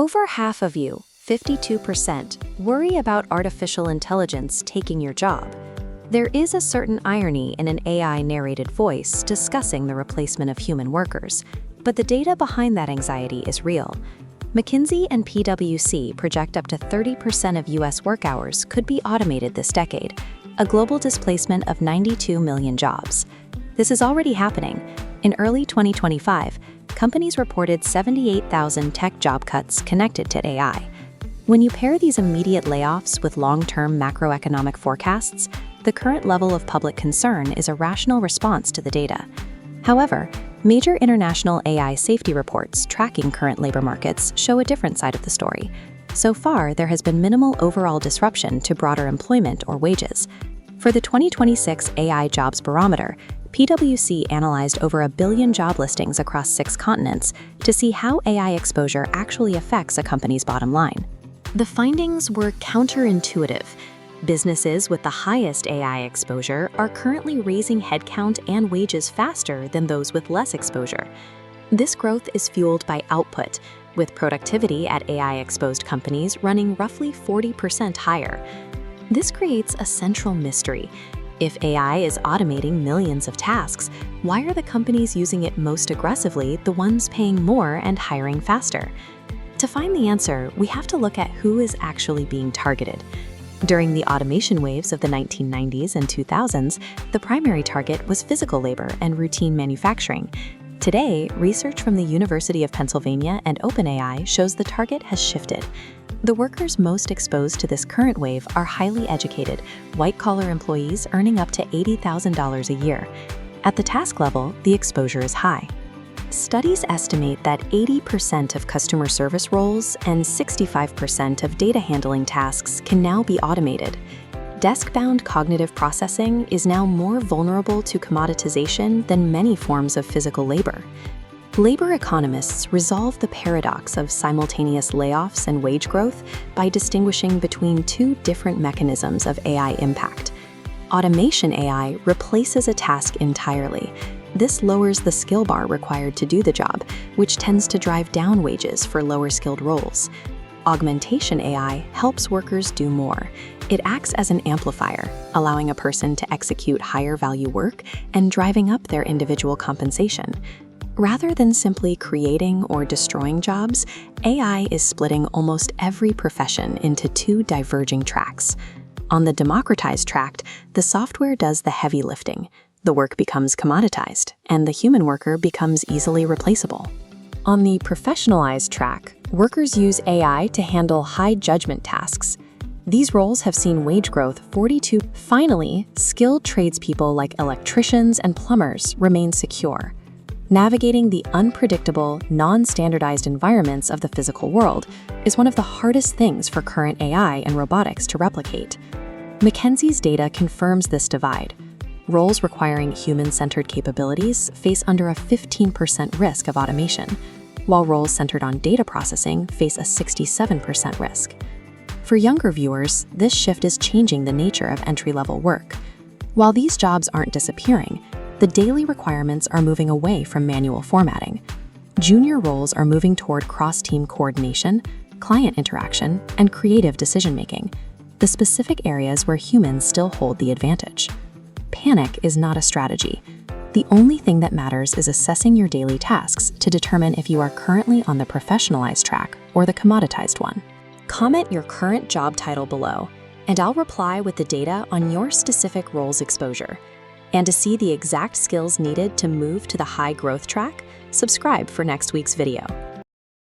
Over half of you, 52%, worry about artificial intelligence taking your job. There is a certain irony in an AI-narrated voice discussing the replacement of human workers, but the data behind that anxiety is real. McKinsey and PwC project up to 30% of U.S. work hours could be automated this decade, a global displacement of 92 million jobs. This is already happening. In early 2025, companies reported 78,000 tech job cuts connected to AI. When you pair these immediate layoffs with long-term macroeconomic forecasts, the current level of public concern is a rational response to the data. However, major international AI safety reports tracking current labor markets show a different side of the story. So far, there has been minimal overall disruption to broader employment or wages. For the 2026 AI Jobs Barometer, PwC analyzed over 1 billion job listings across 6 continents to see how AI exposure actually affects a company's bottom line. The findings were counterintuitive. Businesses with the highest AI exposure are currently raising headcount and wages faster than those with less exposure. This growth is fueled by output, with productivity at AI-exposed companies running roughly 40% higher. This creates a central mystery. If AI is automating millions of tasks, why are the companies using it most aggressively the ones paying more and hiring faster? To find the answer, we have to look at who is actually being targeted. During the automation waves of the 1990s and 2000s, the primary target was physical labor and routine manufacturing. Today, research from the University of Pennsylvania and OpenAI shows the target has shifted. The workers most exposed to this current wave are highly educated, white-collar employees earning up to $80,000 a year. At the task level, the exposure is high. Studies estimate that 80% of customer service roles and 65% of data handling tasks can now be automated. Desk-bound cognitive processing is now more vulnerable to commoditization than many forms of physical labor. Labor economists resolve the paradox of simultaneous layoffs and wage growth by distinguishing between 2 different mechanisms of AI impact. Automation AI replaces a task entirely. This lowers the skill bar required to do the job, which tends to drive down wages for lower-skilled roles. Augmentation AI helps workers do more. It acts as an amplifier, allowing a person to execute higher-value work and driving up their individual compensation. Rather than simply creating or destroying jobs, AI is splitting almost every profession into 2 diverging tracks. On the democratized track, the software does the heavy lifting. The work becomes commoditized, and the human worker becomes easily replaceable. On the professionalized track, workers use AI to handle high-judgment tasks. These roles have seen wage growth 42%. Finally, skilled tradespeople like electricians and plumbers remain secure. Navigating the unpredictable, non-standardized environments of the physical world is one of the hardest things for current AI and robotics to replicate. McKinsey's data confirms this divide. Roles requiring human-centered capabilities face under a 15% risk of automation, while roles centered on data processing face a 67% risk. For younger viewers, this shift is changing the nature of entry-level work. While these jobs aren't disappearing, the daily requirements are moving away from manual formatting. Junior roles are moving toward cross-team coordination, client interaction, and creative decision-making, the specific areas where humans still hold the advantage. Panic is not a strategy. The only thing that matters is assessing your daily tasks to determine if you are currently on the professionalized track or the commoditized one. Comment your current job title below, and I'll reply with the data on your specific role's exposure. And to see the exact skills needed to move to the high growth track, subscribe for next week's video.